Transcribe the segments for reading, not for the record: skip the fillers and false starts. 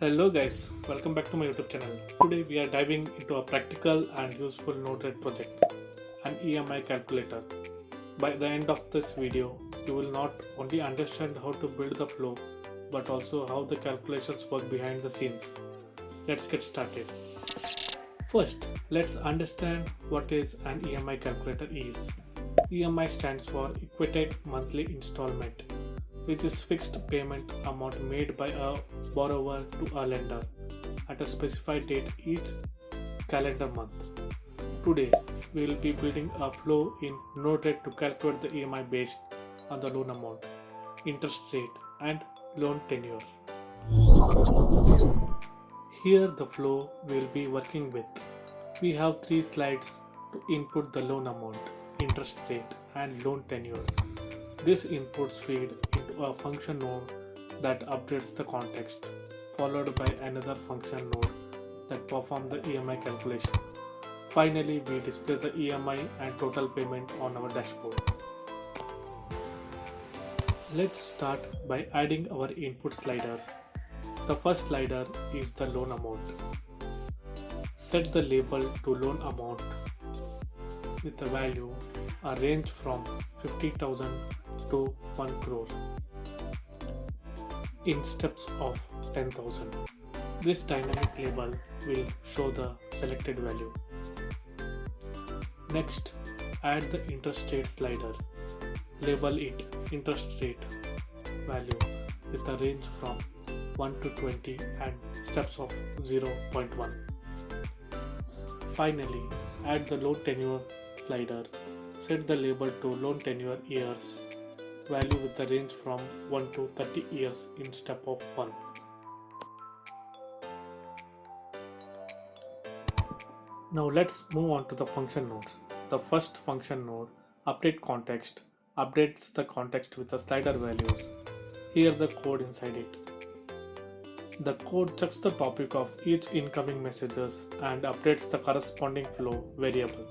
Hello guys, welcome back to my YouTube channel. Today we are diving into a practical and useful Node-RED project, an EMI calculator. By the end of this video, you will not only understand how to build the flow, but also how the calculations work behind the scenes. Let's get started. First, let's understand what is an EMI calculator is. EMI stands for Equated Monthly Installment, which is fixed payment amount made by a borrower to a lender at a specified date each calendar month. Today, we will be building a flow in Node-RED to calculate the EMI based on the loan amount, interest rate, and loan tenure. Here the flow we will be working with. We have 3 slides to input the loan amount, interest rate, and loan tenure. These inputs feed into a function node that updates the context, followed by another function node that performs the EMI calculation. Finally, we display the EMI and total payment on our dashboard. Let's start by adding our input sliders. The first slider is the loan amount. Set the label to loan amount with the value a range from 50,000 to 1 crore in steps of 10,000. This dynamic label will show the selected value. Next, add the interest rate slider. Label it interest rate value with a range from 1 to 20 and steps of 0.1. Finally, add the loan tenure slider. Set the label to loan tenure years value with a range from 1 to 30 years in step of 1. Now let's move on to the function nodes. The first function node, update context, updates the context with the slider values. Here the code inside it. The code checks the topic of each incoming messages and updates the corresponding flow variable.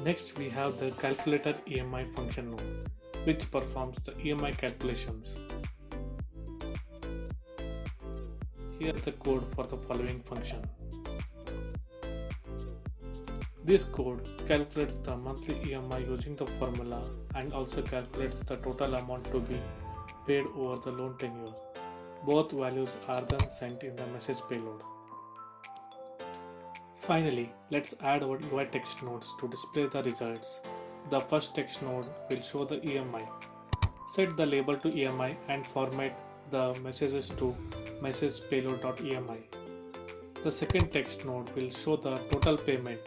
Next, we have the calculator EMI function node, which performs the EMI calculations. Here is the code for the following function. This code calculates the monthly EMI using the formula and also calculates the total amount to be paid over the loan tenure. Both values are then sent in the message payload. Finally, let's add our UI text nodes to display the results. The first text node will show the EMI. Set the label to EMI and format the messages to messagepayload.emi. The second text node will show the total payment.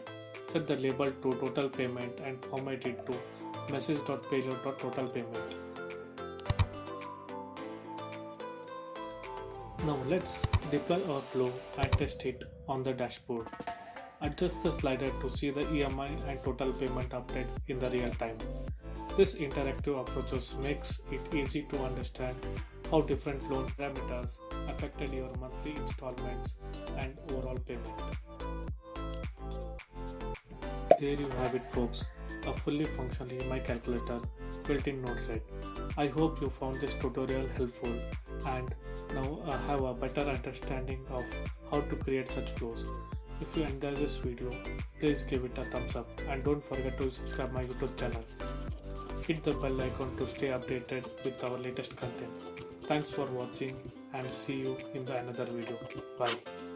Set the label to total payment and format it to message.payload.totalpayment. Now let's deploy our flow and test it on the dashboard. Adjust the slider to see the EMI and total payment update in the real time. This interactive approach makes it easy to understand how different loan parameters affected your monthly installments and overall payment. There you have it folks, a fully functional EMI calculator built in Node-RED. I hope you found this tutorial helpful and now have a better understanding of how to create such flows. If you enjoyed this video, please give it a thumbs up and don't forget to subscribe my YouTube channel. Hit the bell icon to stay updated with our latest content. Thanks for watching and see you in the another video. Bye.